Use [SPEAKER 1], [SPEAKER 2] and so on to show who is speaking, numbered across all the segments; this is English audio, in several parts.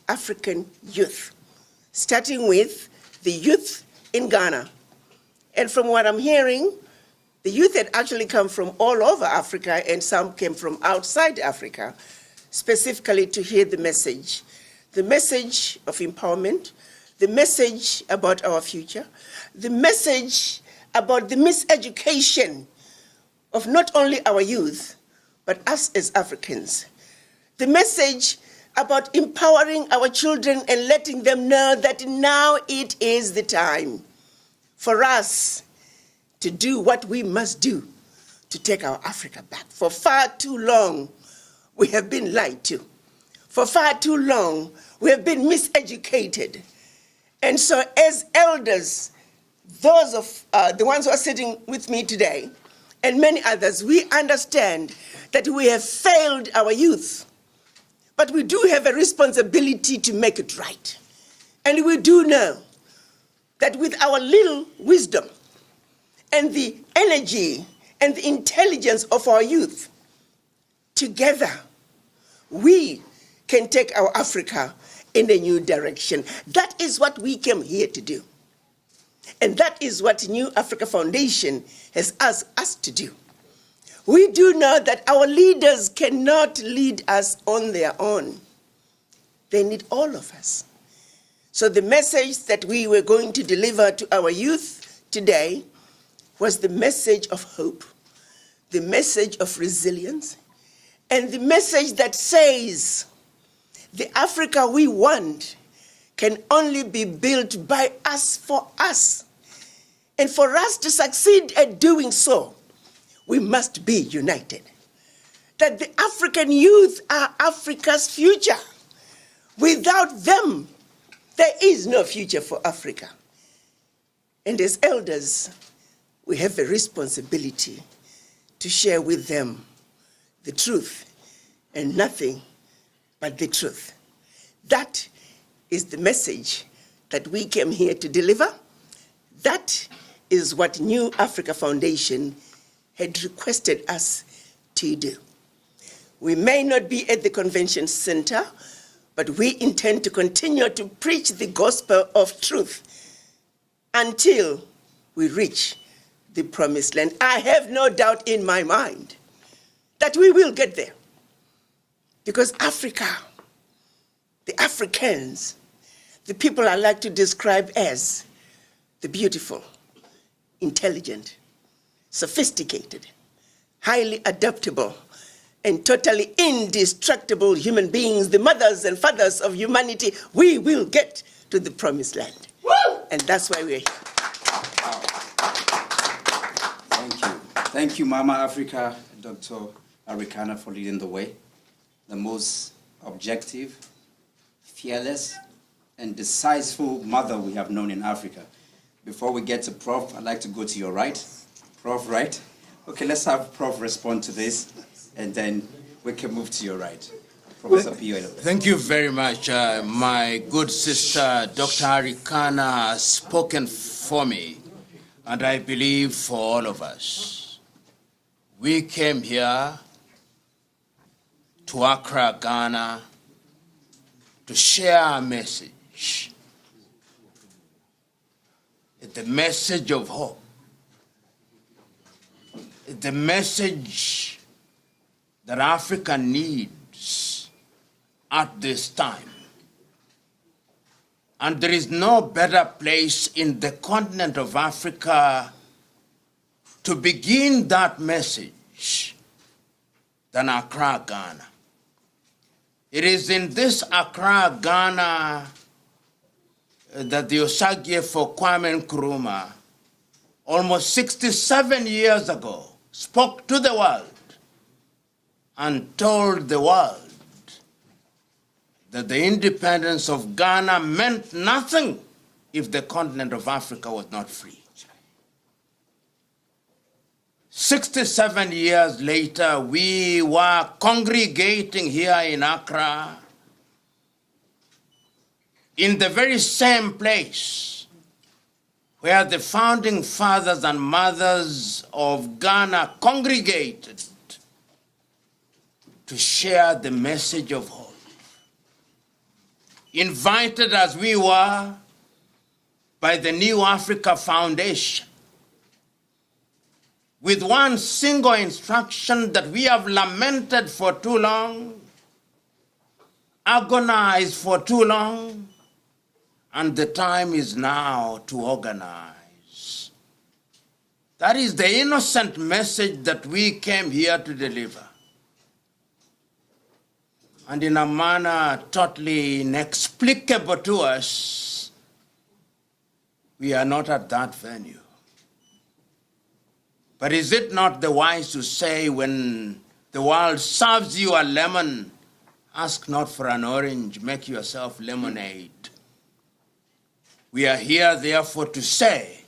[SPEAKER 1] African youth, starting with the youth in Ghana. And from what I'm hearing, the youth had actually come from all over Africa, and some came from outside Africa, specifically to hear the message of empowerment, the message about our future, the message about the miseducation of not only our youth, but us as Africans, the message about empowering our children and letting them know that now it is the time for us to do what we must do to take our Africa back. For far too long, we have been lied to. For far too long, we have been miseducated. And so as elders, those of the ones who are sitting with me today, and many others, we understand that we have failed our youth. But we do have a responsibility to make it right. And we do know that with our little wisdom and the energy and the intelligence of our youth, together, we can take our Africa in a new direction. That is what we came here to do. And that is what New Africa Foundation has asked us to do. We do know that our leaders cannot lead us on their own. They need all of us. So the message that we were going to deliver to our youth today was the message of hope, the message of resilience, and the message that says the Africa we want can only be built by us for us. And for us to succeed at doing so, we must be united. That the African youth are Africa's future. Without them, there is no future for Africa. And as elders, we have a responsibility to share with them the truth and nothing but the truth. That is the message that we came here to deliver. That is what New Africa Foundation had requested us to do. We may not be at the convention center, but we intend to continue to preach the gospel of truth until we reach the promised land. I have no doubt in my mind that we will get there. Because Africa, the Africans, the people I like to describe as the beautiful, intelligent, sophisticated, highly adaptable, and totally indestructible human beings, the mothers and fathers of humanity, we will get to the promised land. Woo! And that's why we're here.
[SPEAKER 2] Thank you. Thank you, Mama Africa, Dr. Arikana, for leading the way. The most objective, fearless, and decisive mother we have known in Africa. Before we get to Prof, I'd like to go to your right. Prof, right? Okay, let's have Prof respond to this, and then we can move to your right. Professor P.O.
[SPEAKER 3] Thank you very much. My good sister, Dr. Arikana, has spoken for me, and I believe for all of us. We came here to Accra, Ghana, to share our message. The message of hope. The message that Africa needs at this time. And there is no better place in the continent of Africa to begin that message than Accra, Ghana. It is in this Accra, Ghana that the Osagie for Kwame Nkrumah, almost 67 years ago, spoke to the world and told the world that the independence of Ghana meant nothing if the continent of Africa was not free. 67 years later, we were congregating here in Accra in the very same place where the founding fathers and mothers of Ghana congregated to share the message of hope. invited as we were by the New Africa Foundation, with one single instruction that we have lamented for too long, agonized for too long, and the time is now to organize. That is the innocent message that we came here to deliver. And in a manner totally inexplicable to us, we are not at that venue. But is it not the wise to say, when the world serves you a lemon, ask not for an orange, make yourself lemonade? We are here, therefore, to say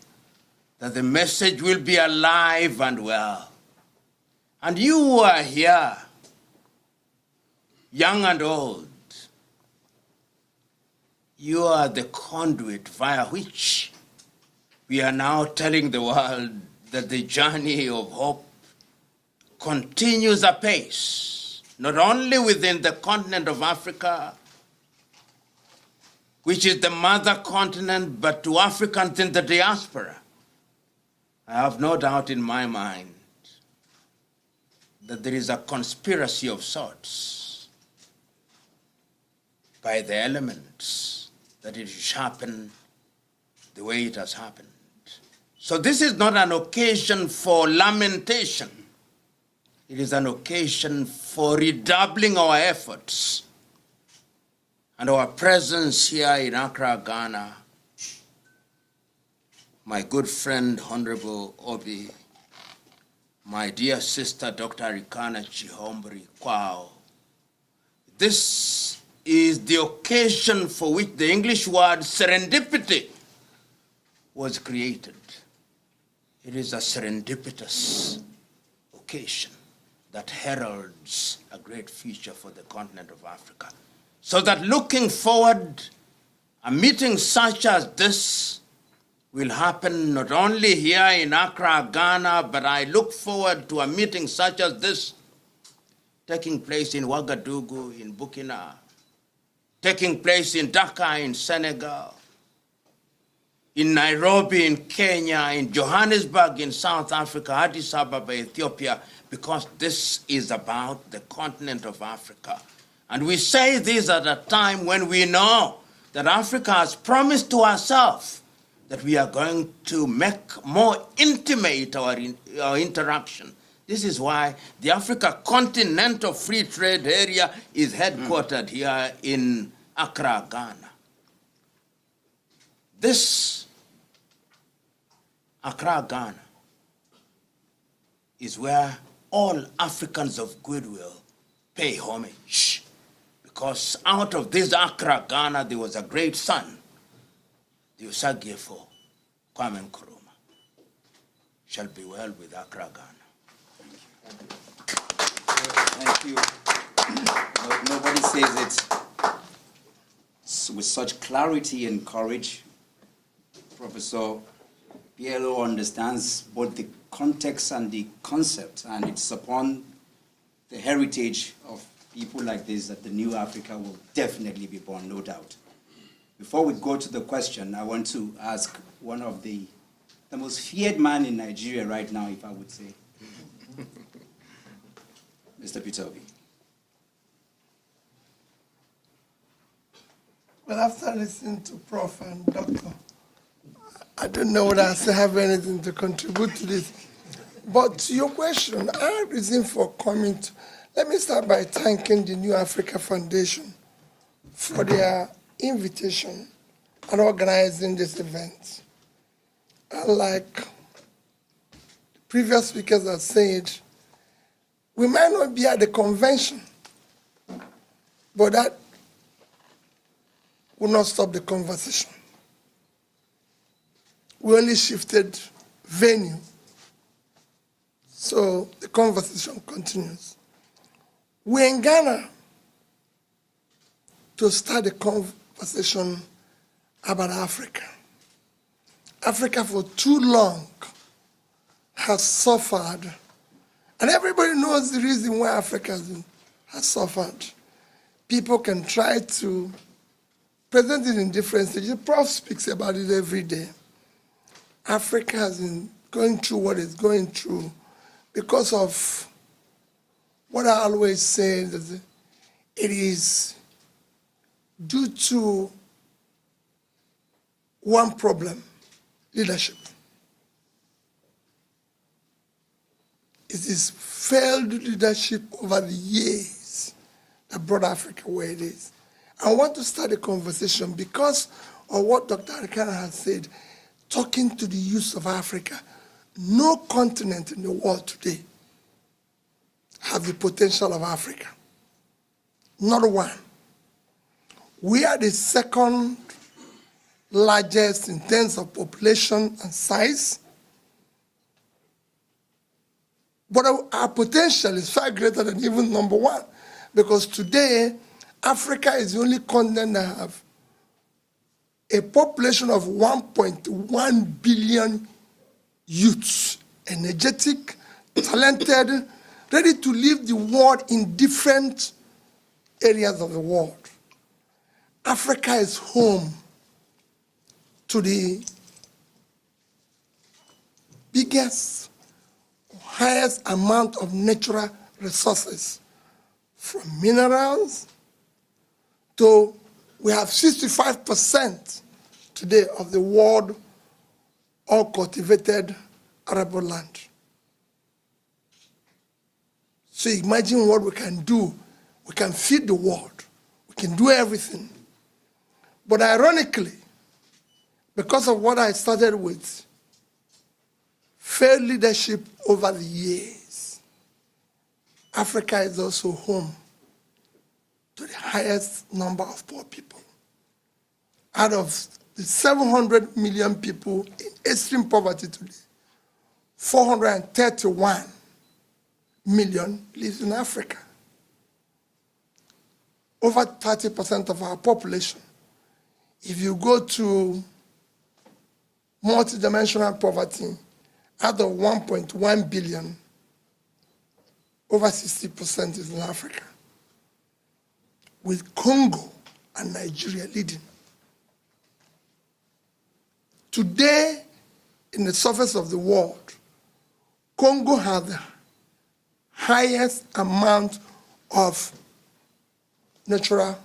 [SPEAKER 3] that the message will be alive and well. And you who are here, young and old, you are the conduit via which we are now telling the world that the journey of hope continues apace, not only within the continent of Africa, which is the mother continent, but to Africans in the diaspora. I have no doubt in my mind that there is a conspiracy of sorts by the elements that it should happen the way it has happened. So this is not an occasion for lamentation. It is an occasion for redoubling our efforts. And our presence here in Accra, Ghana, my good friend, Honorable Obi, my dear sister, Dr. Rikana Chihombri Kwao, this is the occasion for which the English word serendipity was created. It is a serendipitous occasion that heralds a great future for the continent of Africa. So that looking forward, a meeting such as this will happen not only here in Accra, Ghana, but I look forward to a meeting such as this taking place in Ouagadougou, in Burkina, taking place in Dakar, in Senegal, in Nairobi, in Kenya, in Johannesburg, in South Africa, Addis Ababa, Ethiopia, because this is about the continent of Africa. And we say this at a time when we know that Africa has promised to herself that we are going to make more intimate our interaction. This is why the Africa Continental Free Trade Area is headquartered here in Accra, Ghana. This Accra, Ghana is where all Africans of goodwill pay homage. Because out of this Accra, Ghana, there was a great son, the Osagyefo Kwame Nkrumah. Shall be well with Accra, Ghana.
[SPEAKER 2] Thank you. Nobody says it with such clarity and courage. Professor PLO understands both the context and the concept, and it's upon the heritage of people like this that the new Africa will definitely be born, no doubt. Before we go to the question, I want to ask one of the most feared man in Nigeria right now, if I would say, Mr. Peter Obi.
[SPEAKER 4] Well, after listening to Prof and Doctor, I don't know whether I still have anything to contribute to this. But to your question, our reason for coming to, let me start by thanking the New Africa Foundation for their invitation and organizing this event. Like previous speakers have said, we might not be at the convention, but that will not stop the conversation. We only shifted venue, so the conversation continues. We're in Ghana to start a conversation about Africa. Africa for too long has suffered, and everybody knows the reason why Africa has suffered. People can try to present it in different stages. The Prof speaks about it every day. Africa has been going through what it's going through because of what I always say, that it is due to one problem: leadership. It is failed leadership over the years that brought Africa where it is. I want to start a conversation because of what Dr. Arikana has said, talking to the youth of Africa. No continent in the world today has the potential of Africa. Not one. We are the second largest in terms of population and size, but our potential is far greater than even number one, because today, Africa is the only continent that have a population of 1.1 billion youths, energetic, talented, ready to leave the world in different areas of the world. Africa is home to the biggest, highest amount of natural resources, from minerals to, we have 65% today of the world all cultivated arable land. So imagine what we can do. We can feed the world. We can do everything. But ironically, because of what I started with, failed leadership over the years, Africa is also home to the highest number of poor people. Out of the 700 million people in extreme poverty today, 431 million lives in Africa. Over 30% of our population. If you go to multidimensional poverty, out of 1.1 billion, over 60% is in Africa, with Congo and Nigeria leading. Today, in the surface of the world, Congo has the highest amount of natural,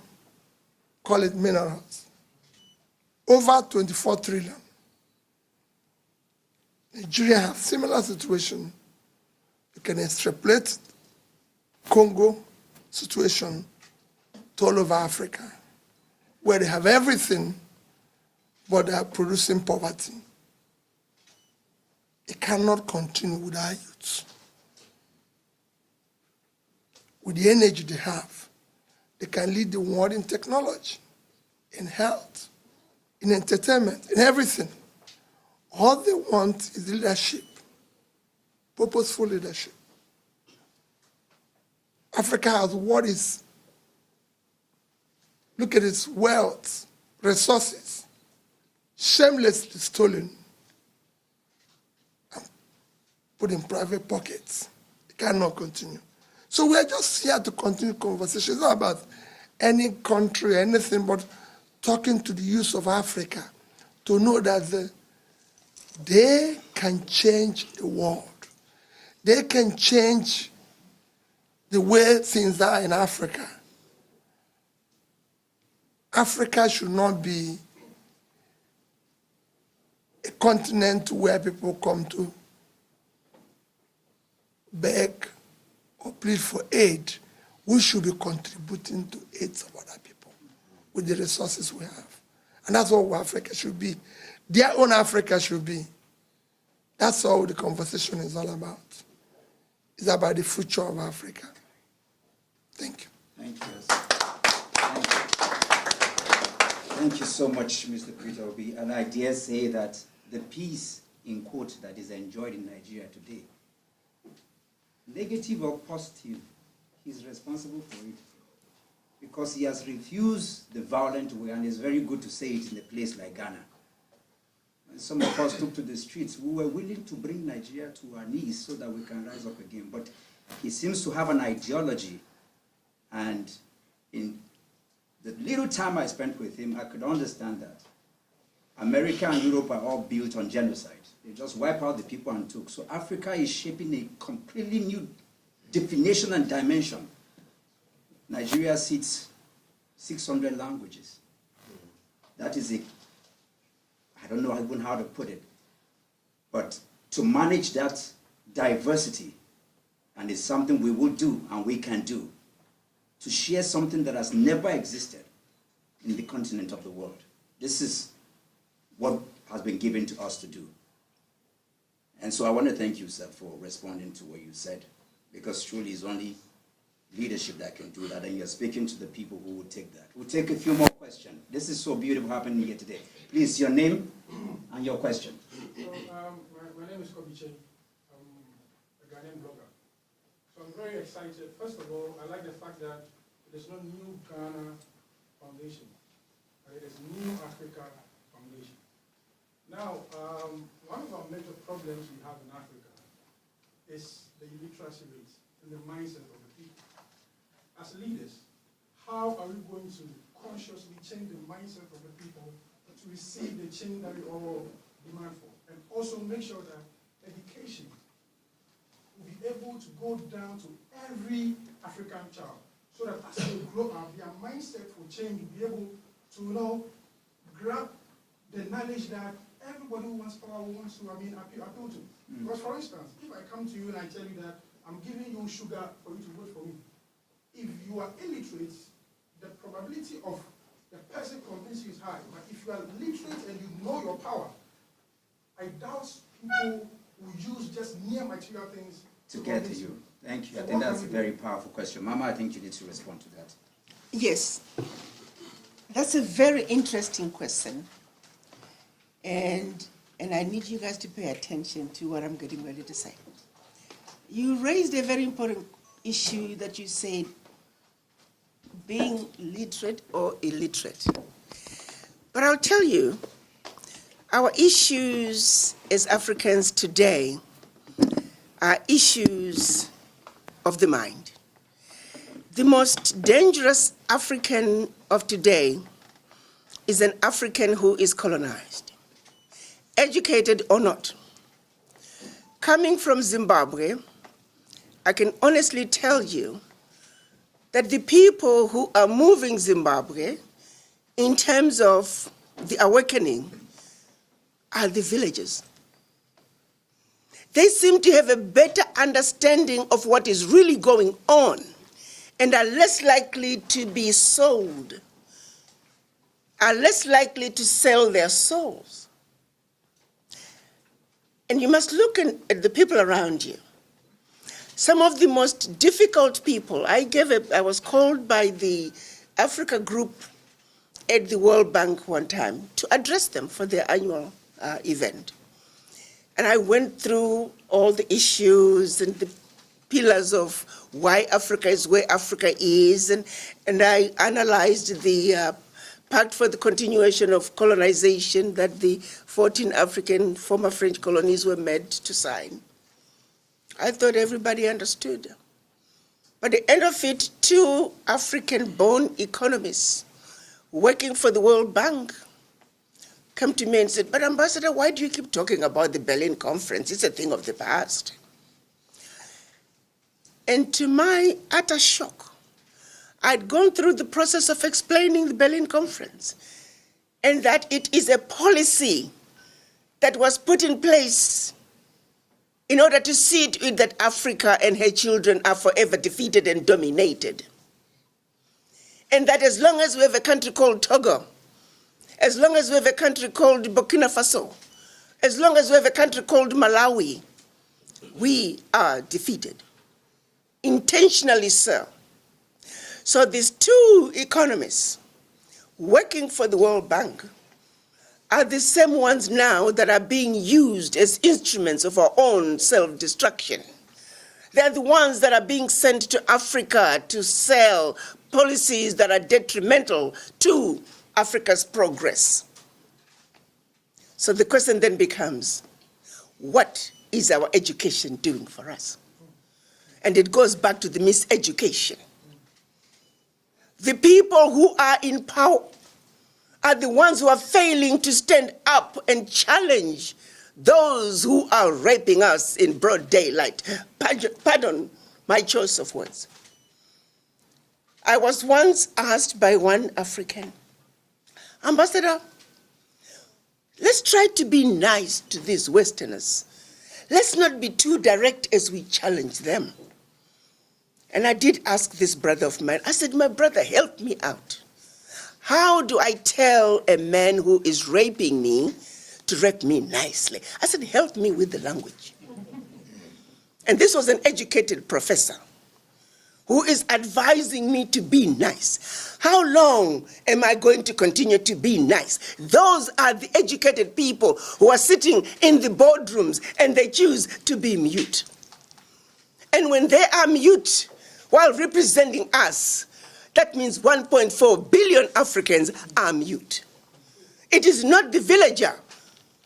[SPEAKER 4] call it minerals, over 24 trillion. Nigeria has similar situation. You can extrapolate Congo situation to all over Africa, where they have everything, but they are producing poverty. It cannot continue with our youths. With the energy they have, they can lead the world in technology, in health, in entertainment, in everything. All they want is leadership, purposeful leadership. Africa has what is, look at its wealth, resources, shamelessly stolen and put in private pockets. It cannot continue. So we're just here to continue conversations. It's not about any country, anything, but talking to the youth of Africa to know that they can change the world. They can change the way things are in Africa. Africa should not be a continent where people come to beg or plead for aid. We should be contributing to aid of other people with the resources we have. And that's what Africa should be. Their own Africa should be. That's all the conversation is all about. It's about the future of Africa. Thank you.
[SPEAKER 2] Thank you. Thank you. Thank you so much, Mr. Peter Obi. And I dare say that the peace, in quote, that is enjoyed in Nigeria today, negative or positive, he's responsible for it. Because he has refused the violent way, and it's very good to say it in a place like Ghana. When some of us took to the streets, we were willing to bring Nigeria to our knees so that we can rise up again. But he seems to have an ideology, and in the little time I spent with him, I could understand that America and Europe are all built on genocide. They just wipe out the people and took. So Africa is shaping a completely new definition and dimension. Nigeria sits 600 languages. That is I don't know even how to put it, but to manage that diversity, and it's something we will do and we can do, to share something that has never existed in the continent of the world. This is what has been given to us to do. And so I want to thank you, sir, for responding to what you said, because truly it's only leadership that can do that, and you're speaking to the people who will take that. We'll take a few more questions. This is so beautiful happening here today. Please, your name and your question.
[SPEAKER 5] So, my name is Kobiche. I'm a Ghanaian blogger. So I'm very excited. First of all, I like the fact that there's no New Ghana Foundation, but it is New Africa Foundation. Now, one of our major problems we have in Africa is the illiteracy rate and the mindset of the people. As leaders, how are we going to consciously change the mindset of the people to receive the change that we all demand for? And also make sure that education will be able to go down to every African child, so that as they grow up, their mindset for change will be able to, grab the knowledge that everybody who wants power wants to, appeal to. Because for instance, if I come to you and I tell you that I'm giving you sugar for you to vote for me, if you are illiterate, the probability of the person convincing you is high. But if you are literate and you know your power, I doubt people will use just mere material things
[SPEAKER 2] To get to you. Thank you. I think that's a very powerful question. Mama, I think you need to respond to that.
[SPEAKER 1] Yes, that's a very interesting question. And I need you guys to pay attention to what I'm getting ready to say. You raised a very important issue that you said, being literate or illiterate. But I'll tell you, our issues as Africans today are issues of the mind. The most dangerous African of today is an African who is colonized, educated or not. Coming from Zimbabwe, I can honestly tell you that the people who are moving Zimbabwe in terms of the awakening are the villagers. They seem to have a better understanding of what is really going on and are less likely to be sold, are less likely to sell their souls. And you must look at the people around you. Some of the most difficult people, I was called by the Africa group at the World Bank one time to address them for their annual event. And I went through all the issues and the pillars of why Africa is where Africa is, and I analyzed the Pact for the Continuation of Colonization that the 14 African former French colonies were made to sign. I thought everybody understood. But at the end of it, 2 African-born economists working for the World Bank come to me and said, "But Ambassador, why do you keep talking about the Berlin Conference? It's a thing of the past." And to my utter shock, I'd gone through the process of explaining the Berlin Conference and that it is a policy that was put in place in order to see to it that Africa and her children are forever defeated and dominated. And that as long as we have a country called Togo, as long as we have a country called Burkina Faso, as long as we have a country called Malawi, we are defeated. Intentionally so. So these 2 economists working for the World Bank are the same ones now that are being used as instruments of our own self-destruction. They're the ones that are being sent to Africa to sell policies that are detrimental to Africa's progress. So the question then becomes, what is our education doing for us? And it goes back to the miseducation. The people who are in power are the ones who are failing to stand up and challenge those who are raping us in broad daylight. Pardon my choice of words. I was once asked by one African, Ambassador, let's try to be nice to these Westerners. Let's not be too direct as we challenge them. And I did ask this brother of mine, I said, my brother, help me out. How do I tell a man who is raping me to rape me nicely? I said, help me with the language. And this was an educated professor who is advising me to be nice. How long am I going to continue to be nice? Those are the educated people who are sitting in the boardrooms and they choose to be mute. And when they are mute while representing us, that means 1.4 billion Africans are mute. It is not the villager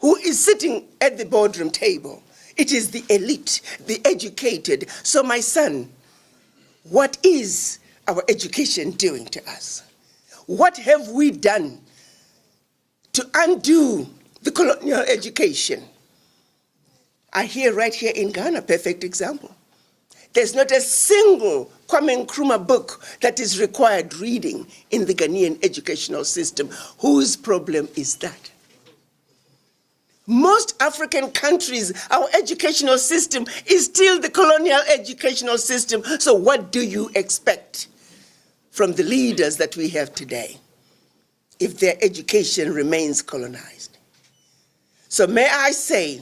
[SPEAKER 1] who is sitting at the boardroom table. It is the elite, the educated. So my son, what is our education doing to us? What have we done to undo the colonial education? I hear right here in Ghana, perfect example. There's not a single Kwame Nkrumah book that is required reading in the Ghanaian educational system. Whose problem is that? Most African countries, our educational system is still the colonial educational system. So what do you expect from the leaders that we have today if their education remains colonized? So may I say,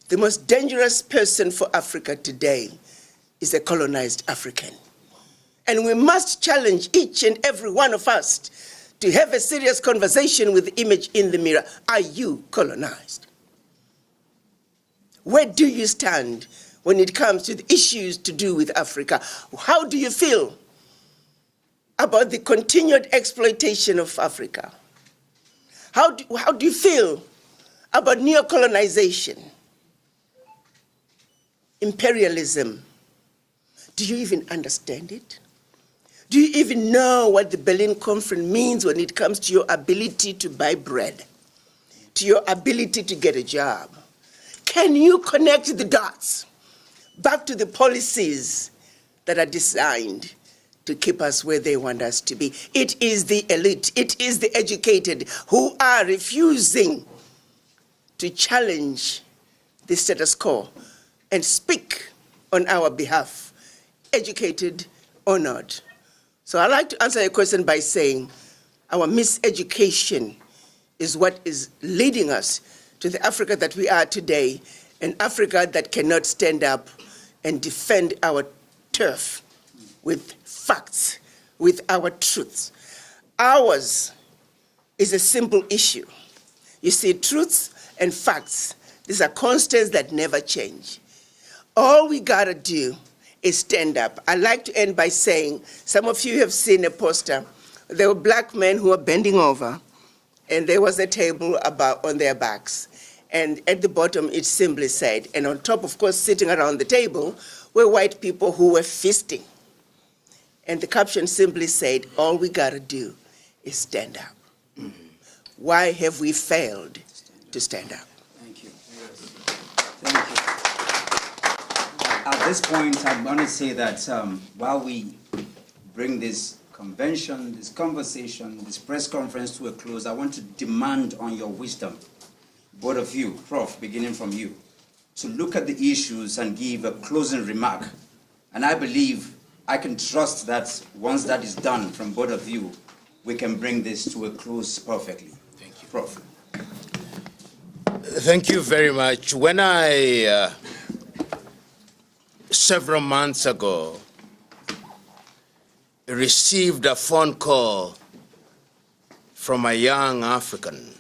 [SPEAKER 1] the most dangerous person for Africa today is a colonized African. And we must challenge each and every one of us to have a serious conversation with the image in the mirror. Are you colonized? Where do you stand when it comes to the issues to do with Africa? How do you feel about the continued exploitation of Africa? How do you feel about neocolonization, imperialism? Do you even understand it? Do you even know what the Berlin Conference means when it comes to your ability to buy bread, to your ability to get a job? Can you connect the dots back to the policies that are designed to keep us where they want us to be? It is the elite, it is the educated who are refusing to challenge the status quo and speak on our behalf, educated or not. So I'd like to answer your question by saying our miseducation is what is leading us to the Africa that we are today, an Africa that cannot stand up and defend our turf with facts, with our truths. Ours is a simple issue. You see, truths and facts, these are constants that never change. All we gotta do is stand up. I'd like to end by saying, some of you have seen a poster. There were black men who were bending over, and there was a table on their backs. And at the bottom, it simply said, and on top, of course, sitting around the table, were white people who were feasting. And the caption simply said, all we gotta do is stand up. Mm-hmm. Why have we failed to stand up?
[SPEAKER 2] Thank you. Thank you. At this point, I want to say that while we bring this convention, this conversation, this press conference to a close, I want to demand on your wisdom, both of you, Prof, beginning from you, to look at the issues and give a closing remark. And I believe I can trust that once that is done from both of you, we can bring this to a close perfectly. Thank you. Prof.
[SPEAKER 3] Thank you very much. When I, several months ago, received a phone call from a young African,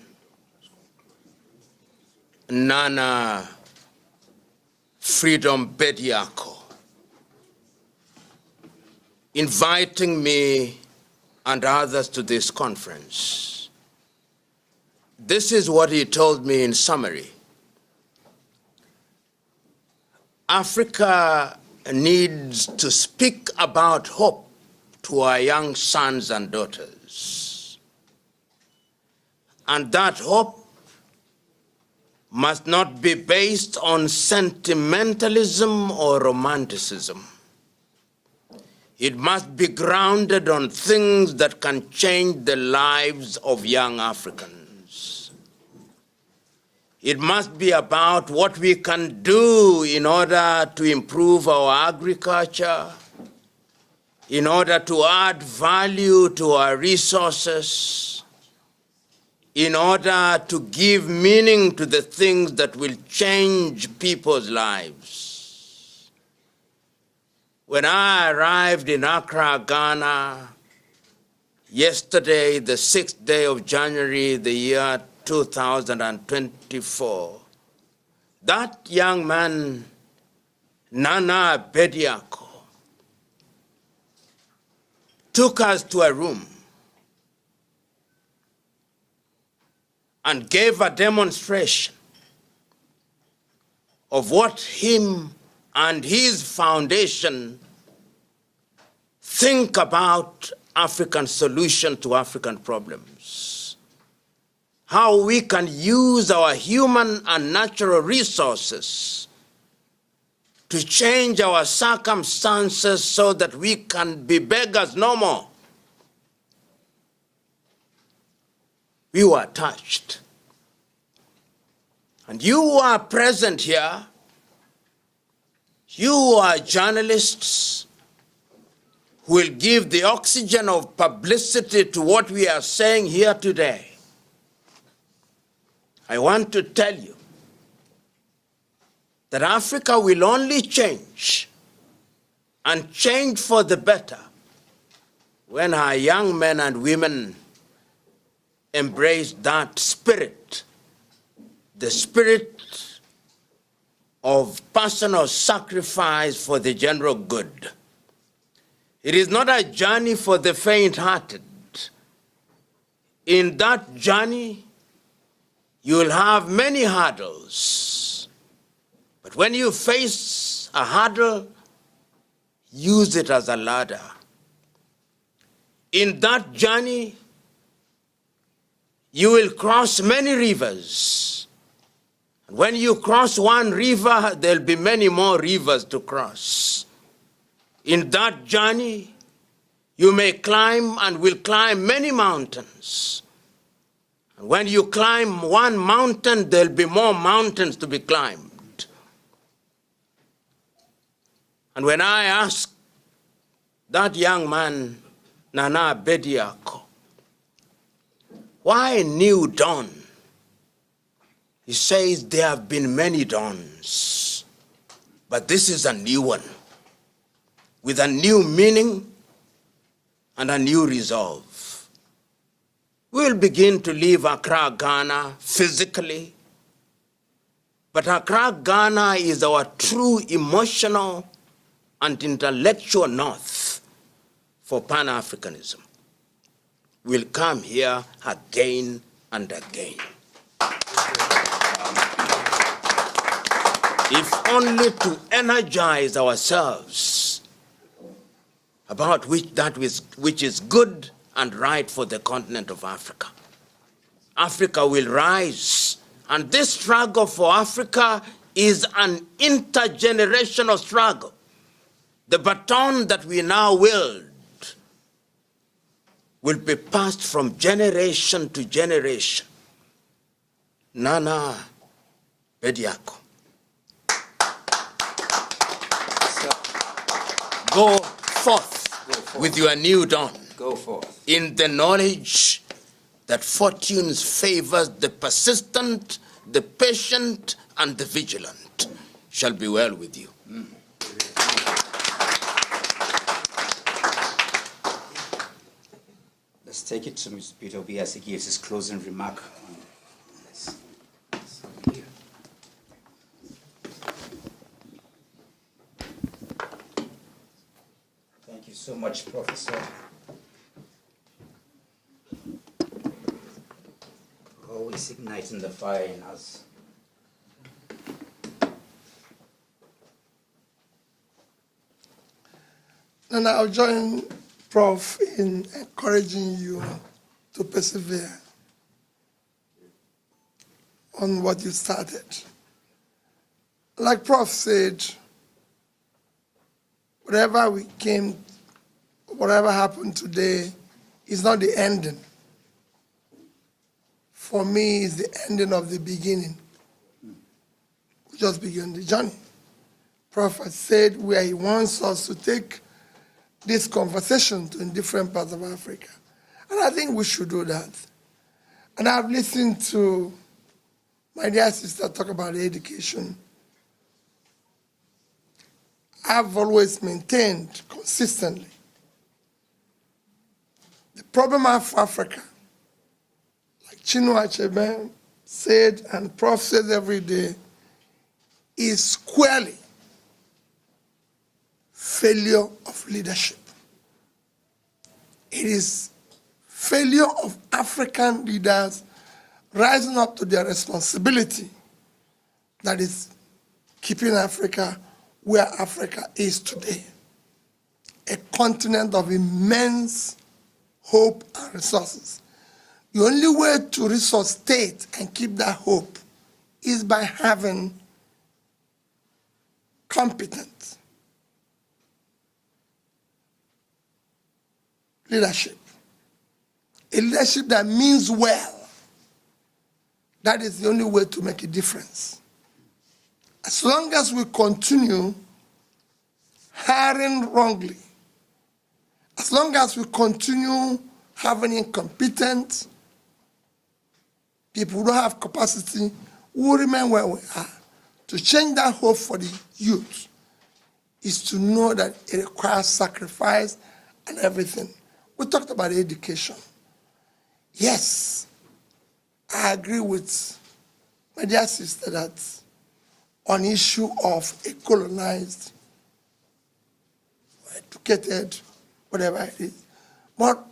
[SPEAKER 3] Nana Freedom Bediako, inviting me and others to this conference. This is what he told me in summary. Africa needs to speak about hope to our young sons and daughters. And that hope must not be based on sentimentalism or romanticism. It must be grounded on things that can change the lives of young Africans. It must be about what we can do in order to improve our agriculture, in order to add value to our resources, in order to give meaning to the things that will change people's lives. When I arrived in Accra, Ghana, yesterday, the 6th day of January, the year 2024, that young man, Nana Bediako, took us to a room and gave a demonstration of what him and his foundation think about African solution to African problems. How we can use our human and natural resources to change our circumstances so that we can be beggars no more. We were touched. And you are present here. You are journalists who will give the oxygen of publicity to what we are saying here today. I want to tell you that Africa will only change, and change for the better, when our young men and women embrace that spirit, the spirit of personal sacrifice for the general good. It is not a journey for the faint-hearted. In that journey, you will have many hurdles. But when you face a hurdle, use it as a ladder. In that journey, you will cross many rivers. And when you cross one river, there'll be many more rivers to cross. In that journey, you may climb and will climb many mountains. And when you climb one mountain, there'll be more mountains to be climbed. And when I asked that young man, Nana Bediako, why New Dawn? He says there have been many dawns, but this is a new one, with a new meaning and a new resolve. We'll begin to leave Accra, Ghana physically, but Accra, Ghana is our true emotional and intellectual north for Pan-Africanism. We'll come here again and again. If only to energize ourselves about which is good and right for the continent of Africa. Africa will rise, and this struggle for Africa is an intergenerational struggle. The baton that we now wield will be passed from generation to generation. Nana Bediako. Go forth with your new dawn.
[SPEAKER 2] Go forth.
[SPEAKER 3] In the knowledge that fortune favors the persistent, the patient, and the vigilant. Shall be well with you.
[SPEAKER 2] Let's take it to Mr. Peter Obi as he gives his closing remark on this. Thank you so much, Professor. Always igniting the fire in us.
[SPEAKER 4] And I'll join Prof, in encouraging you to persevere on what you started. Like Prof said, whatever happened today is not the ending. For me, it's the ending of the beginning. We just began the journey. Prophet said where he wants us to take this conversation to in different parts of Africa. And I think we should do that. And I've listened to my dear sister talk about education. I've always maintained consistently the problem of Africa, like Chinua Achebe said and Prof says every day, is squarely failure of leadership. It is failure of African leaders rising up to their responsibility that is keeping Africa where Africa is today, a continent of immense hope and resources. The only way to resuscitate and keep that hope is by having competent leadership, a leadership that means well. That is the only way to make a difference. As long as we continue hiring wrongly, as long as we continue having incompetent people who don't have capacity, we will remain where we are. To change that hope for the youth is to know that it requires sacrifice and everything. We talked about education. Yes, I agree with my dear sister that on issue of a colonized, educated, whatever it is. But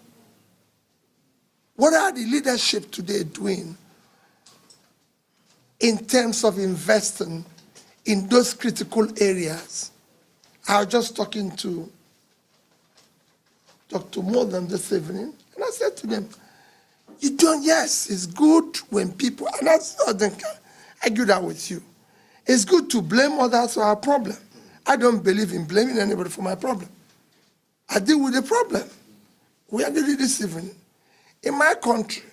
[SPEAKER 4] what are the leadership today doing in terms of investing in those critical areas? I was just talking to Dr. Modem this evening, and I said to them, you don't, yes, it's good when people, and I don't argue that with you. It's good to blame others for our problem. I don't believe in blaming anybody for my problem. I deal with the problem. We are doing this evening. In my country,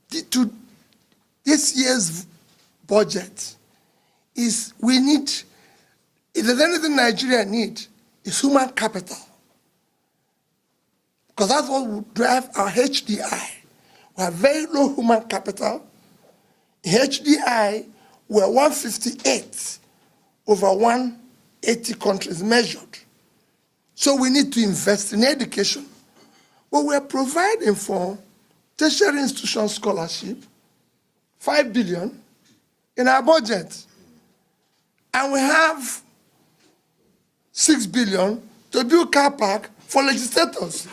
[SPEAKER 4] this year's budget is we need, if there's anything Nigeria needs, it's human capital. Because that's what will drive our HDI. We have very low human capital. HDI, we're 158 over 180 countries measured. So we need to invest in education. But we're providing for tertiary institution scholarship, 5 billion in our budget. And we have 6 billion to build car park for legislators.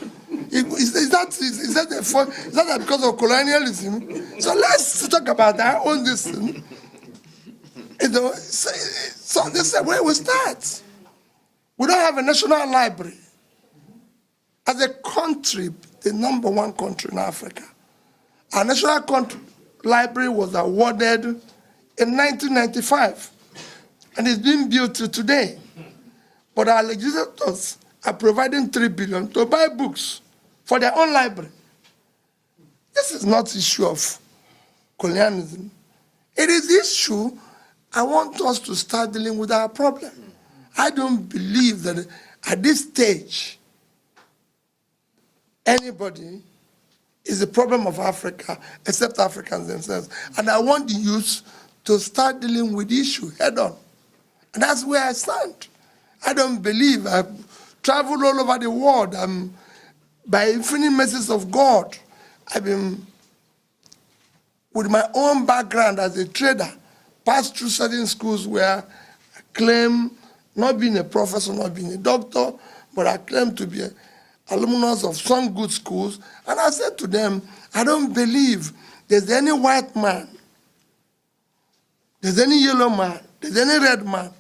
[SPEAKER 4] Is that because of colonialism? So let's talk about our own this thing. So this is where we start. We don't have a national library. As a country, the #1 country in Africa, our national library was awarded in 1995, and it's being built to today. But our legislators are providing 3 billion to buy books for their own library. This is not issue of colonialism. It is the issue I want us to start dealing with our problem. I don't believe that at this stage, anybody is the problem of Africa except Africans themselves. And I want the youth to start dealing with the issue head on. And that's where I stand. I don't believe, I've traveled all over the world. By infinite mercies of God, I've been, with my own background as a trader, passed through certain schools where I claim not being a professor, not being a doctor, but I claim to be an alumnus of some good schools. And I said to them, I don't believe there's any white man, there's any yellow man, there's any red man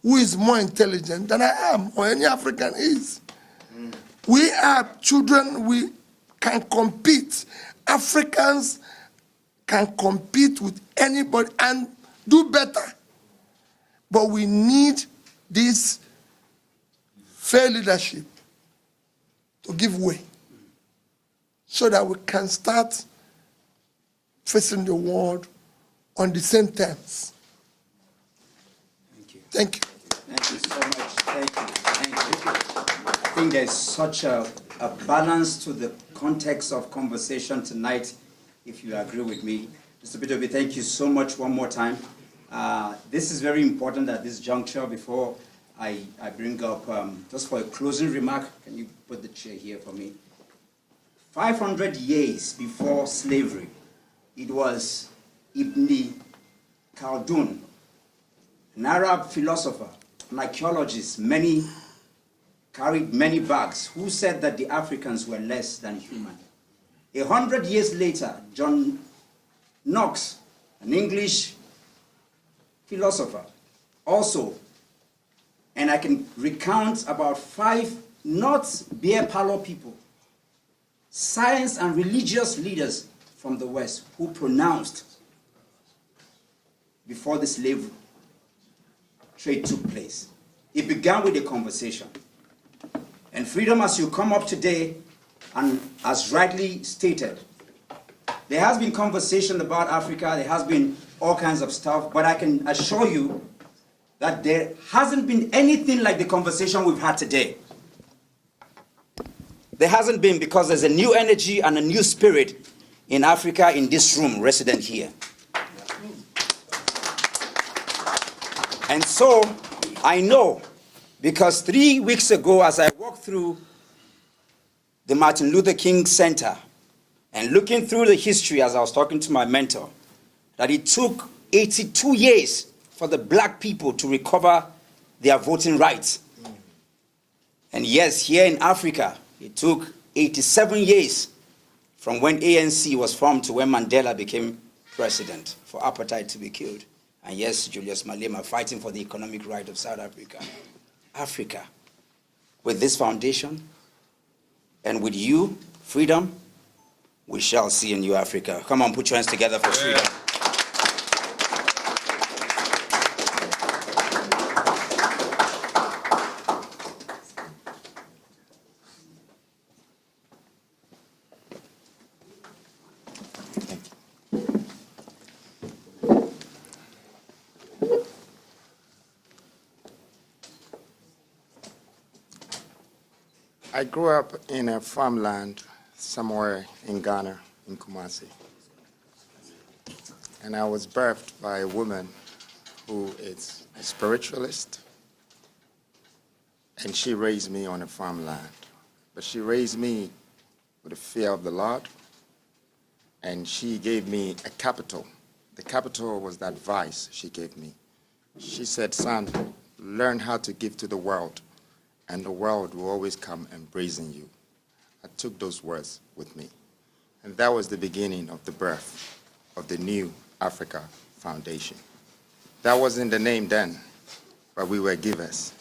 [SPEAKER 4] who is more intelligent than I am, or any African is. We are children, we can compete. Africans can compete with anybody and do better. But we need this fair leadership to give way so that we can start facing the world on the same terms.
[SPEAKER 2] Thank you.
[SPEAKER 4] Thank you.
[SPEAKER 2] Thank you so much. Thank you. Thank you. I think there's such a balance to the context of conversation tonight, if you agree with me. Mr. Bitobi, thank you so much one more time. This is very important at this juncture. Before I bring up, just for a closing remark, can you put the chair here for me? 500 years before slavery, it was Ibn Khaldun, an Arab philosopher, an archaeologist, carried many bags, who said that the Africans were less than human. 100 years later, John Knox, an English philosopher, also, and I can recount about 5 not beer parlor people, science and religious leaders from the West who pronounced before the slave trade took place. It began with a conversation. And freedom, as you come up today, and as rightly stated, there has been conversation about Africa, there has been all kinds of stuff, but I can assure you that there hasn't been anything like the conversation we've had today. There hasn't been, because there's a new energy and a new spirit in Africa, in this room, resident here. And so, I know, because 3 weeks ago, as I walked through the Martin Luther King Center, and looking through the history as I was talking to my mentor, that it took 82 years for the black people to recover their voting rights. And yes, here in Africa, it took 87 years from when ANC was formed to when Mandela became president for apartheid to be killed. And yes, Julius Malema fighting for the economic right of South Africa. Africa, with this foundation and with you, freedom, we shall see a new Africa. Come on, put your hands together for freedom.
[SPEAKER 6] I grew up in a farmland somewhere in Ghana, in Kumasi. And I was birthed by a woman who is a spiritualist. And she raised me on a farmland. But she raised me with the fear of the Lord. And she gave me a capital. The capital was the advice she gave me. She said, son, learn how to give to the world, and the world will always come embracing you. I took those words with me. And that was the beginning of the birth of the New Africa Foundation. That wasn't the name then, but we were givers.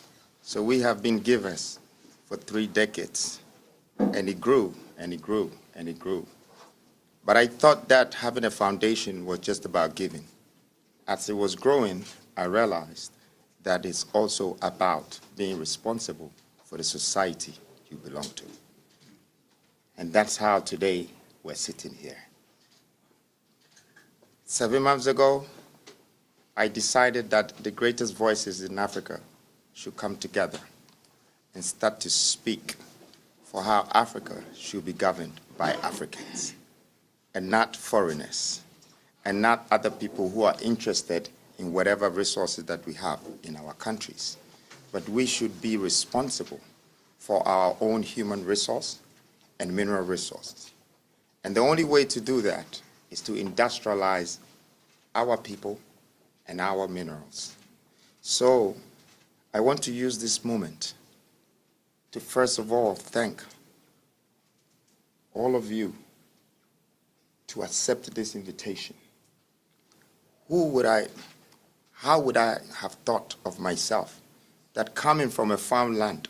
[SPEAKER 6] So we have been givers for 3 decades. And it grew, and it grew, and it grew. But I thought that having a foundation was just about giving. As it was growing, I realized that it's also about being responsible for the society you belong to. And that's how today we're sitting here. 7 months ago, I decided that the greatest voices in Africa should come together and start to speak for how Africa should be governed by Africans and not foreigners and not other people who are interested in whatever resources that we have in our countries. But we should be responsible for our own human resource and mineral resources. And the only way to do that is to industrialize our people and our minerals. So I want to use this moment to first of all thank all of you to accept this invitation. How would I have thought of myself that coming from a farmland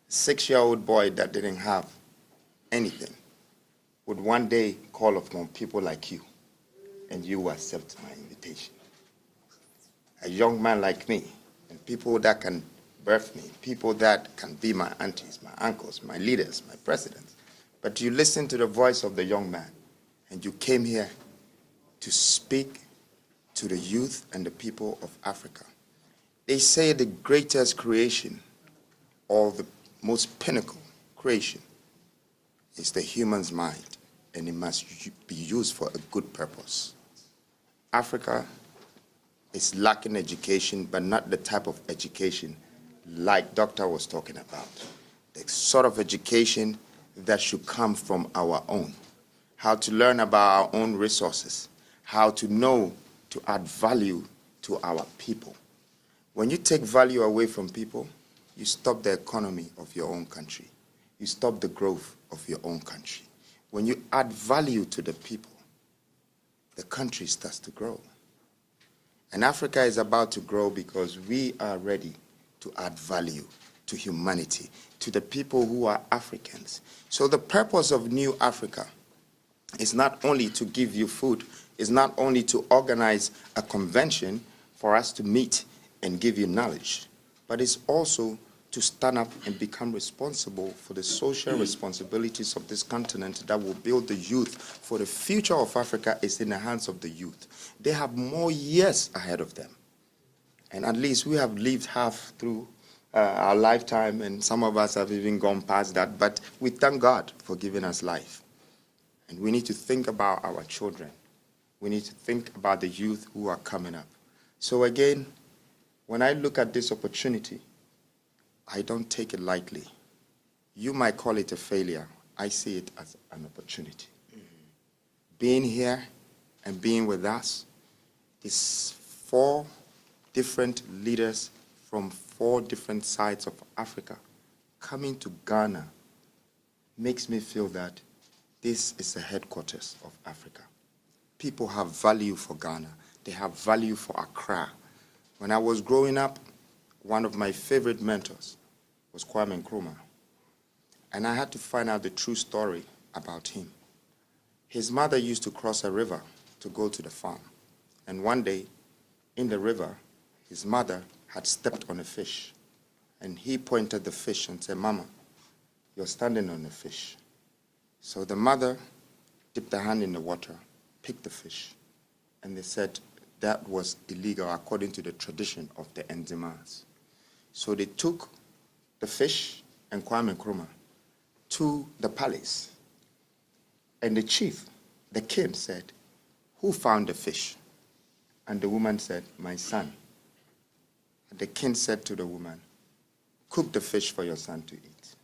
[SPEAKER 6] 6-year-old boy that didn't have anything would one day call upon people like you, and you will accept my invitation. A young man like me, and people that can birth me, people that can be my aunties, my uncles, my leaders, my presidents. But you listen to the voice of the young man, and you came here to speak to the youth and the people of Africa. They say the greatest creation, or the most pinnacle creation, is the human's mind, and it must be used for a good purpose. Africa is lacking education, but not the type of education like Doctor was talking about. The sort of education that should come from our own. How to learn about our own resources, how to know to add value to our people. When you take value away from people, you stop the economy of your own country. You stop the growth of your own country. When you add value to the people, the country starts to grow. And Africa is about to grow because we are ready to add value to humanity, to the people who are Africans. So the purpose of New Africa is not only to give you food, is not only to organize a convention for us to meet and give you knowledge, but it's also to stand up and become responsible for the social responsibilities of this continent that will build the youth. For the future of Africa is in the hands of the youth. They have more years ahead of them. And at least we have lived half through our lifetime, and some of us have even gone past that, but we thank God for giving us life. And we need to think about our children. We need to think about the youth who are coming up. So again, when I look at this opportunity, I don't take it lightly. You might call it a failure. I see it as an opportunity. Being here and being with us is 4 different leaders from 4 different sides of Africa coming to Ghana makes me feel that this is the headquarters of Africa. People have value for Ghana. They have value for Accra. When I was growing up, one of my favorite mentors was Kwame Nkrumah. And I had to find out the true story about him. His mother used to cross a river to go to the farm. And one day, in the river, his mother had stepped on a fish. And he pointed the fish and said, "Mama, you're standing on a fish." So the mother dipped her hand in the water, picked the fish, and they said that was illegal according to the tradition of the Nzimas. So they took the fish and Kwame Nkrumah to the palace. And the chief, the king, said, "Who found the fish?" And the woman said, "My son." And the king said to the woman, "Cook the fish for your son to eat."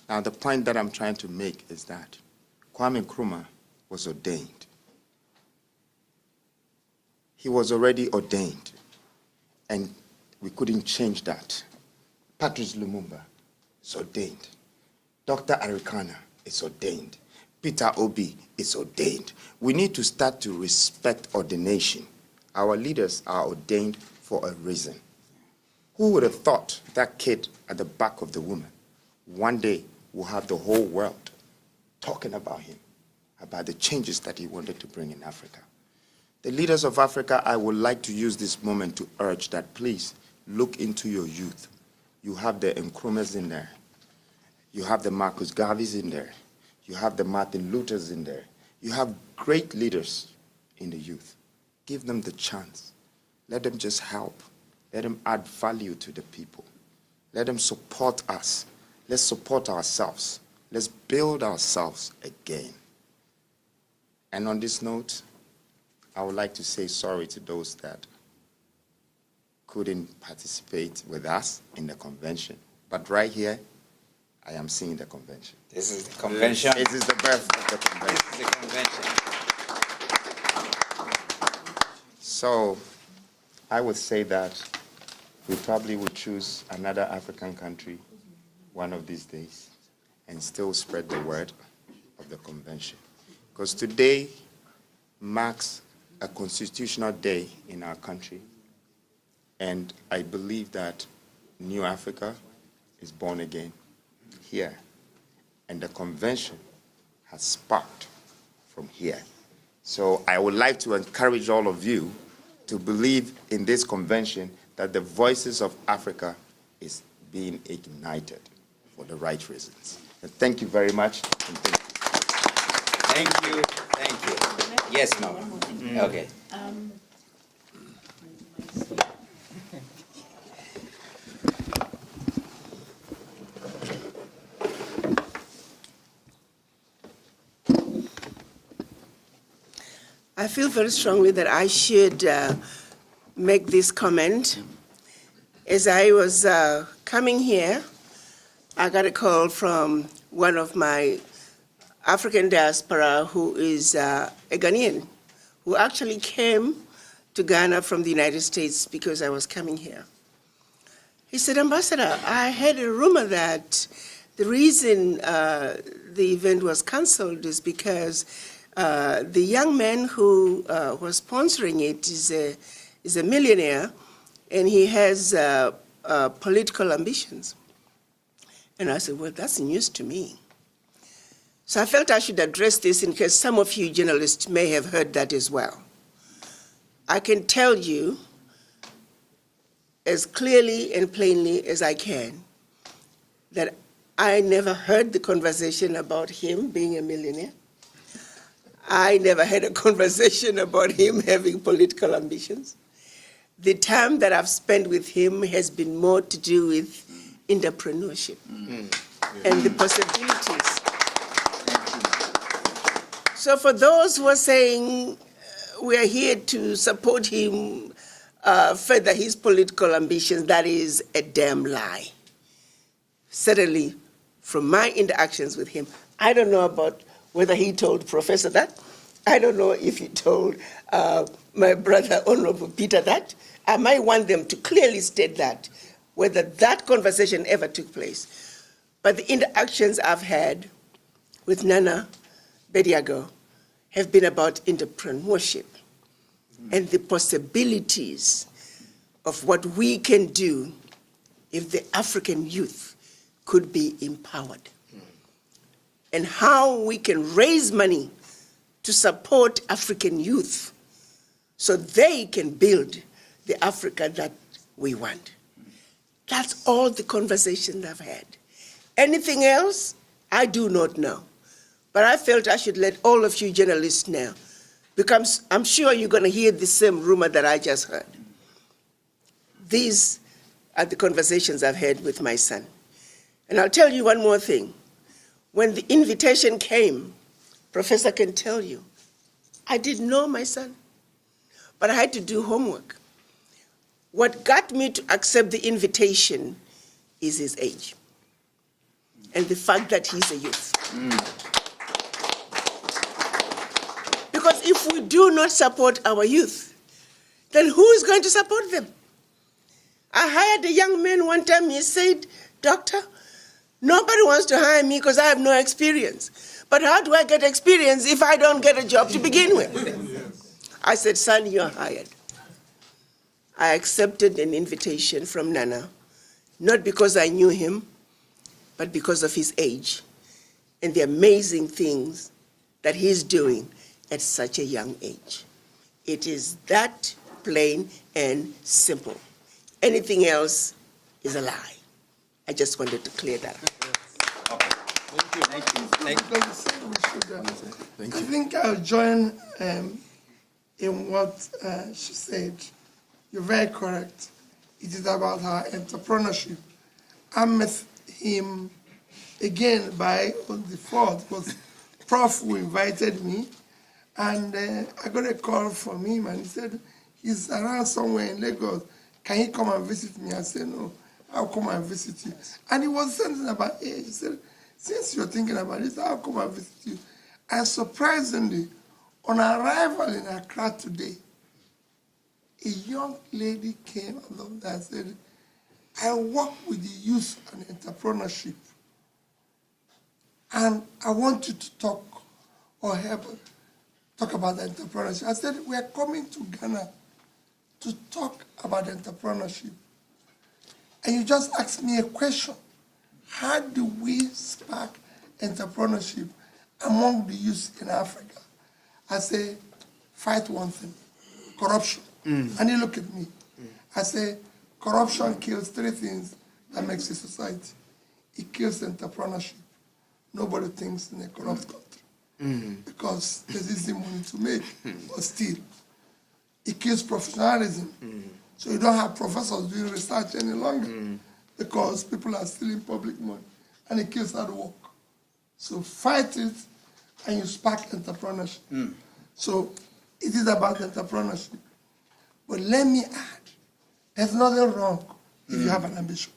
[SPEAKER 6] Now, the point that I'm trying to make is that Kwame Nkrumah was ordained. He was already ordained, and we couldn't change that. Patrice Lumumba is ordained. Dr. Arikana is ordained. Peter Obi is ordained. We need to start to respect ordination. Our leaders are ordained for a reason. Who would have thought that kid at the back of the woman one day will have the whole world talking about him, about the changes that he wanted to bring in Africa? The leaders of Africa, I would like to use this moment to urge that please look into your youth. You have the Nkrumahs in there. You have the Marcus Garveys in there. You have the Martin Luthers in there. You have great leaders in the youth. Give them the chance. Let them just help. Let them add value to the people. Let them support us. Let's support ourselves. Let's build ourselves again. And on this note, I would like to say sorry to those that couldn't participate with us in the convention. But right here, I am seeing the convention.
[SPEAKER 2] This is the convention.
[SPEAKER 6] This is the birth of the convention.
[SPEAKER 2] This is the convention.
[SPEAKER 6] So I would say that we probably would choose another African country one of these days and still spread the word of the convention. Because today marks a constitutional day in our country, and I believe that New Africa is born again here. And the convention has sparked from here. So I would like to encourage all of you to believe in this convention that the voices of Africa is being ignited for the right reasons. And thank you very much. And
[SPEAKER 2] Thank you. Thank you. Yes, Mama. Okay.
[SPEAKER 1] I feel very strongly that I should make this comment. As I was coming here, I got a call from one of my African diaspora who is a Ghanaian, who actually came to Ghana from the United States because I was coming here. He said, Ambassador, I heard a rumor that the reason the event was canceled is because the young man who was sponsoring it is a millionaire, and he has political ambitions. And I said, well, that's news to me. So I felt I should address this in case some of you journalists may have heard that as well. I can tell you as clearly and plainly as I can that I never heard the conversation about him being a millionaire. I never had a conversation about him having political ambitions. The time that I've spent with him has been more to do with entrepreneurship and the possibilities. So for those who are saying we are here to support him further his political ambitions, that is a damn lie. Certainly, from my interactions with him, I don't know about whether he told Professor that. I don't know if he told my brother, Honorable Peter, that. I might want them to clearly state that, whether that conversation ever took place. But the interactions I've had with Nana Bediago have been about entrepreneurship and the possibilities of what we can do if the African youth could be empowered, and how we can raise money to support African youth so they can build the Africa that we want. That's all the conversation I've had. Anything else, I do not know. But I felt I should let all of you journalists know, because I'm sure you're going to hear the same rumor that I just heard. These are the conversations I've had with my son. And I'll tell you one more thing. When the invitation came, Professor can tell you, I didn't know my son, but I had to do homework. What got me to accept the invitation is his age and the fact that he's a youth. Because if we do not support our youth, then who is going to support them? I hired a young man one time, he said, Doctor, nobody wants to hire me because I have no experience. But how do I get experience if I don't get a job to begin with? I said, son, you're hired. I accepted an invitation from Nana, not because I knew him, but because of his age and the amazing things that he's doing at such a young age. It is that plain and simple. Anything else is a lie. I just wanted to clear that up.
[SPEAKER 4] I think I'll join in what she said. You're very correct. It is about her entrepreneurship. I met him again by on the 4th, because Prof who invited me, and I got a call from him, and he said he's around somewhere in Lagos. Can he come and visit me? I said, no, I'll come and visit you. And he was saying about age. He said, since you're thinking about this, I'll come and visit you. And surprisingly, on arrival in Accra today, a young lady came along and said, I work with the youth and entrepreneurship, and I want you to talk or talk about the entrepreneurship. I said, we are coming to Ghana to talk about entrepreneurship. And you just asked me a question. How do we spark entrepreneurship among the youth in Africa? I say, fight one thing, corruption. And you look at me. I say, corruption kills three things that makes a society. It kills entrepreneurship. Nobody thinks in a corrupt country because there's easy money to make or steal. It kills professionalism. So you don't have professors doing research any longer because people are stealing public money, and it kills hard work. So fight it, and you spark entrepreneurship. So it is about entrepreneurship. But let me add, there's nothing wrong if you have an ambition.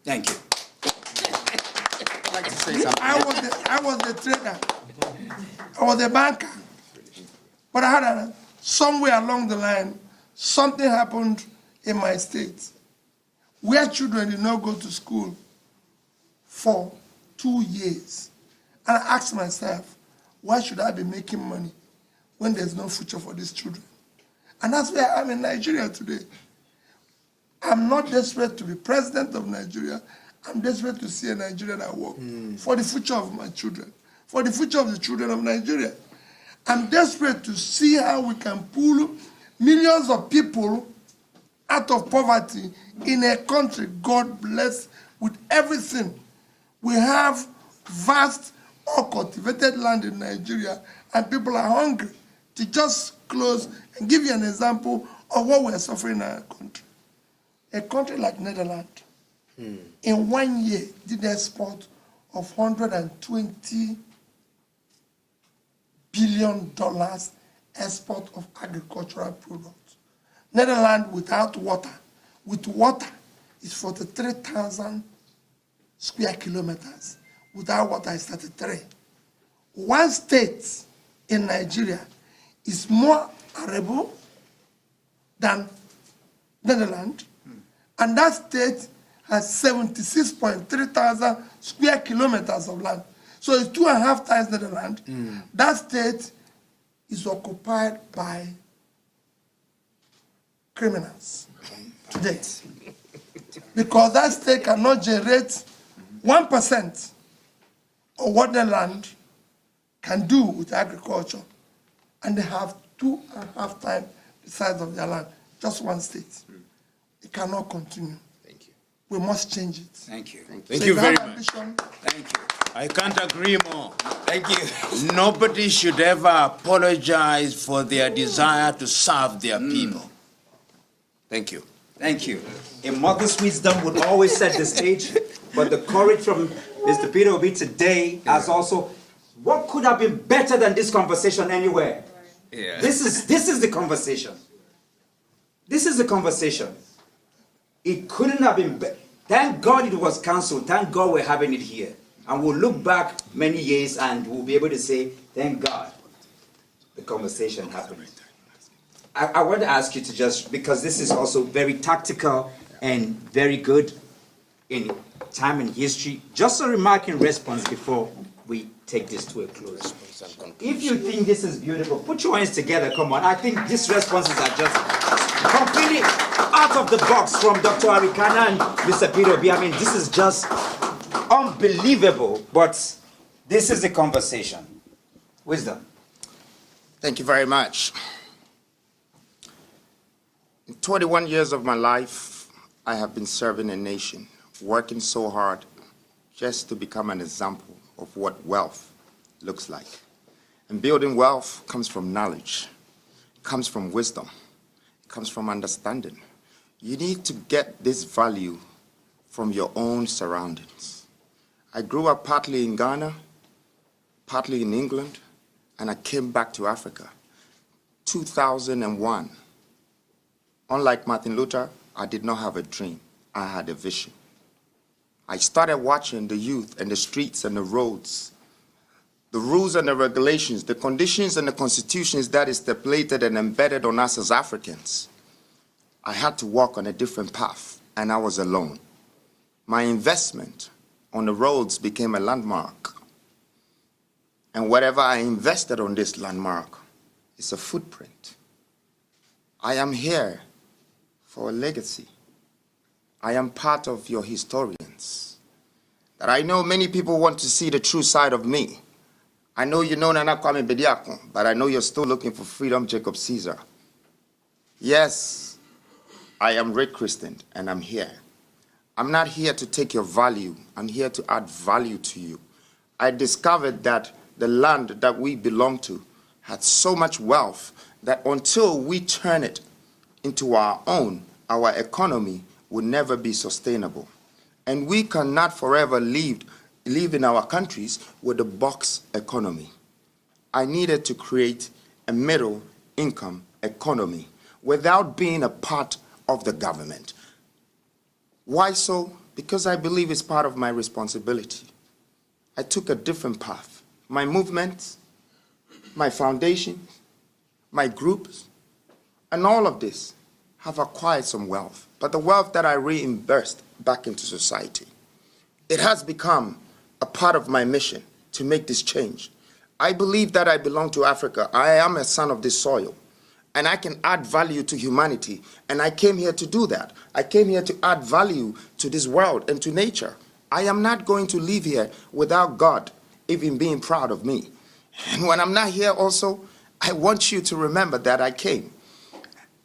[SPEAKER 2] Thank you.
[SPEAKER 6] I'd like to say something.
[SPEAKER 4] I was the trader. I was a banker. But I had somewhere along the line, something happened in my state where children did not go to school for 2 years. And I asked myself, why should I be making money when there's no future for these children? And that's where I'm in Nigeria today. I'm not desperate to be president of Nigeria. I'm desperate to see a Nigeria that works for the future of my children, for the future of the children of Nigeria. I'm desperate to see how we can pull millions of people out of poverty in a country God bless with everything. We have vast uncultivated land in Nigeria, and people are hungry. To just close and give you an example of what we're suffering in our country. A country like Netherlands, in 1 year, did export of $120 billion export of agricultural products. Netherlands without water, with water, is 43,000 square kilometers. Without water, is 33. One state in Nigeria is more arable than Netherlands, and that state has 76.3 thousand square kilometers of land. So it's 2.5 times Netherlands. That state is occupied by criminals today. Because that state cannot generate 1% of what the land can do with agriculture. And they have 2.5 times the size of their land, just one state. It cannot continue.
[SPEAKER 6] Thank you.
[SPEAKER 4] We must change it.
[SPEAKER 2] Thank you.
[SPEAKER 3] Thank
[SPEAKER 4] So
[SPEAKER 3] you
[SPEAKER 4] if
[SPEAKER 3] very
[SPEAKER 4] have
[SPEAKER 3] much.
[SPEAKER 4] ambition,
[SPEAKER 2] Thank you.
[SPEAKER 3] I can't agree more.
[SPEAKER 2] Thank you.
[SPEAKER 3] Nobody should ever apologize for their desire to serve their people. Thank you.
[SPEAKER 2] Thank you. A mother's wisdom would always set the stage, but the courage from Mr. Peter Obi today has also, what could have been better than this conversation anywhere?
[SPEAKER 6] Yeah.
[SPEAKER 2] This is the conversation. This is the conversation. It couldn't have been better. Thank God it was cancelled. Thank God we're having it here. And we'll look back many years and we'll be able to say, thank God the conversation happened. I want to ask you to just, because this is also very tactical and very good in time and history, just a remark in response before we take this to a close. If you think this is beautiful, put your hands together, come on. I think these responses are just completely out of the box from Dr. Arikana and Mr. Peter Obi. I mean, this is just unbelievable, but this is the conversation. Wisdom.
[SPEAKER 6] Thank you very much. In 21 years of my life, I have been serving a nation, working so hard just to become an example of what wealth looks like. And building wealth comes from knowledge, comes from wisdom, comes from understanding. You need to get this value from your own surroundings. I grew up partly in Ghana, partly in England, and I came back to Africa. 2001. Unlike Martin Luther, I did not have a dream. I had a vision. I started watching the youth and the streets and the roads, the rules and the regulations, the conditions and the constitutions that is stipulated and embedded on us as Africans. I had to walk on a different path, and I was alone. My investment on the roads became a landmark. And whatever I invested on this landmark is a footprint. I am here for a legacy. I am part of your historians. That I know many people want to see the true side of me. I know you know Nana Kwame Bediako, but I know you're still looking for freedom, Jacob Caesar. Yes, I am Red Christian, and I'm here. I'm not here to take your value. I'm here to add value to you. I discovered that the land that we belong to had so much wealth that until we turn it into our own, our economy will never be sustainable. And we cannot forever live in our countries with a box economy. I needed to create a middle income economy without being a part of the government. Why so? Because I believe it's part of my responsibility. I took a different path. My movements, my foundation, my groups, and all of this have acquired some wealth. But the wealth that I reinvest back into society, it has become a part of my mission to make this change. I believe that I belong to Africa. I am a son of this soil, and I can add value to humanity. And I came here to do that. I came here to add value to this world and to nature. I am not going to live here without God even being proud of me. And when I'm not here also, I want you to remember that I came.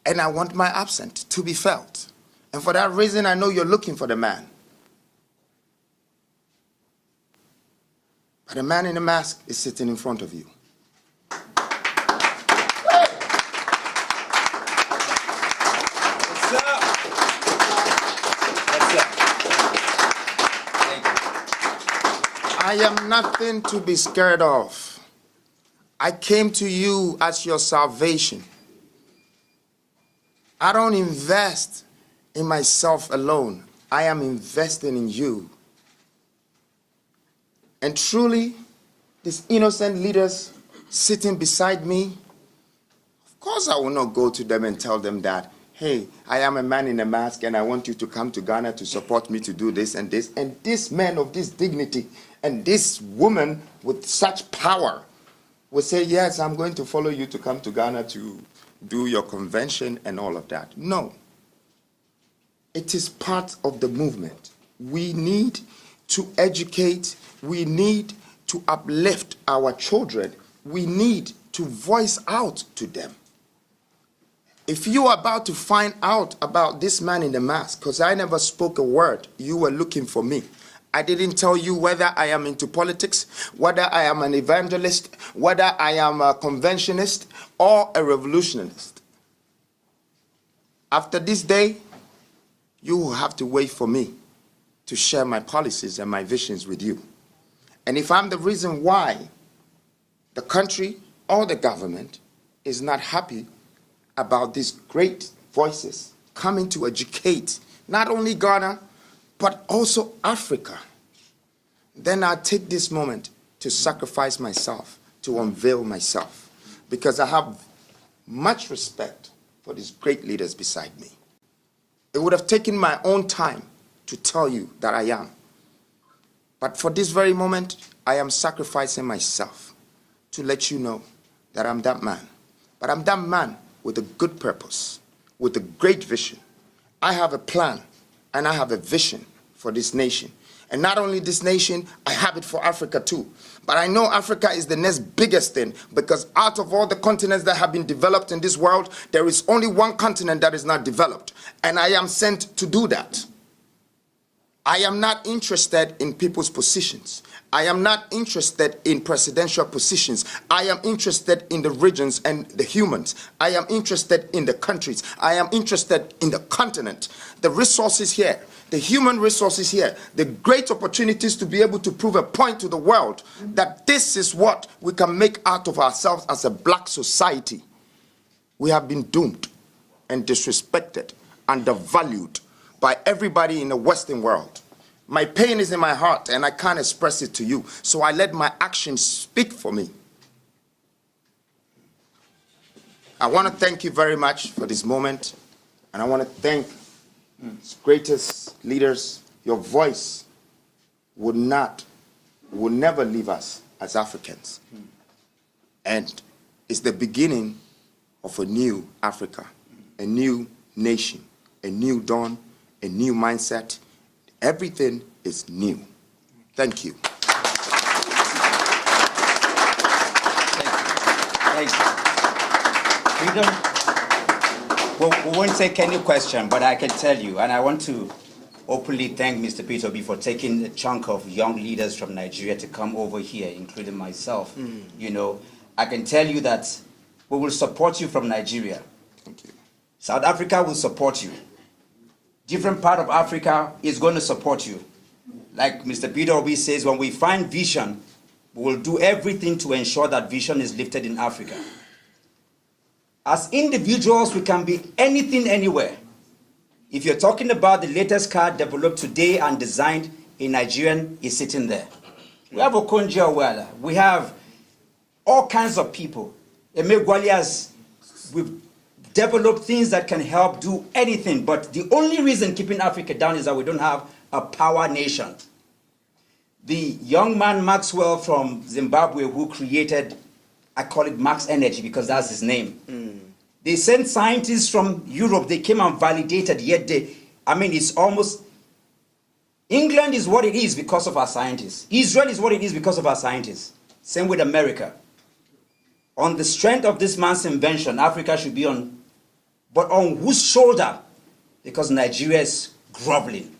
[SPEAKER 6] And I want my absence to be felt. And for that reason, I know you're looking for the man. But the man in the mask is sitting in front of you.
[SPEAKER 2] What's up? What's up? Thank you.
[SPEAKER 6] I am nothing to be scared of. I came to you as your salvation. I don't invest in myself alone. I am investing in you. And truly, these innocent leaders sitting beside me, of course I will not go to them and tell them that, hey, I am a man in a mask and I want you to come to Ghana to support me to do this and this. And this man of this dignity and this woman with such power will say, yes, I'm going to follow you to come to Ghana to do your convention and all of that. No. It is part of the movement. We need to educate. We need to uplift our children. We need to voice out to them. If you are about to find out about this man in the mask, because I never spoke a word, you were looking for me. I didn't tell you whether I am into politics, whether I am an evangelist, whether I am a conventionist or a revolutionist. After this day, you will have to wait for me to share my policies and my visions with you. And if I'm the reason why the country or the government is not happy about these great voices coming to educate not only Ghana, but also Africa, then I'll take this moment to sacrifice myself, to unveil myself, because I have much respect for these great leaders beside me. It would have taken my own time to tell you that I am. But for this very moment, I am sacrificing myself to let you know that I'm that man. But I'm that man with a good purpose, with a great vision. I have a plan and I have a vision for this nation. And not only this nation, I have it for Africa too. But I know Africa is the next biggest thing, because out of all the continents that have been developed in this world, there is only one continent that is not developed. And I am sent to do that. I am not interested in people's positions. I am not interested in presidential positions. I am interested in the regions and the humans. I am interested in the countries. I am interested in the continent. The resources here, the human resources here, the great opportunities to be able to prove a point to the world that this is what we can make out of ourselves as a black society. We have been doomed and disrespected, undervalued by everybody in the Western world. My pain is in my heart and I can't express it to you, so I let my actions speak for me. I want to thank you very much for this moment, and I want to thank greatest leaders. Your voice will never leave us as Africans. And it's the beginning of a new Africa, a new nation, a new dawn, a new mindset. Everything is new. Thank you.
[SPEAKER 2] Thank you. Freedom. Well, we won't take any question, but I can tell you, and I want to openly thank Mr. Peter Obi for taking a chunk of young leaders from Nigeria to come over here, including myself. You know, I can tell you that we will support you from Nigeria.
[SPEAKER 6] Thank you.
[SPEAKER 2] South Africa will support you. Different part of Africa is going to support you. Like Mr. Peter Obi says, when we find vision, we will do everything to ensure that vision is lifted in Africa. As individuals, we can be anything, anywhere. If you're talking about the latest car developed today and designed, a Nigerian is sitting there. We have Okonjo Iweala. We have all kinds of people. We've developed things that can help do anything. But the only reason keeping Africa down is that we don't have a power nation. The young man Maxwell from Zimbabwe who created, I call it Max Energy because that's his name. They sent scientists from Europe, they came and validated, yet it's almost, England is what it is because of our scientists. Israel is what it is because of our scientists. Same with America. On the strength of this man's invention, Africa should be on, but on whose shoulder? Because Nigeria is groveling.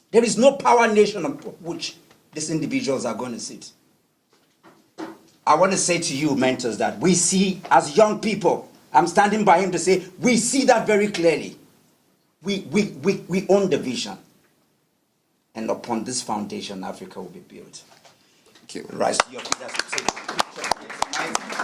[SPEAKER 2] There is no power nation on which these individuals are going to sit. I want to say to you, mentors, that we see as young people, I'm standing by him to say, we see that very clearly. We own the vision. And upon this foundation, Africa will be built.
[SPEAKER 6] Thank you.
[SPEAKER 2] Rise to your feet as we take a picture.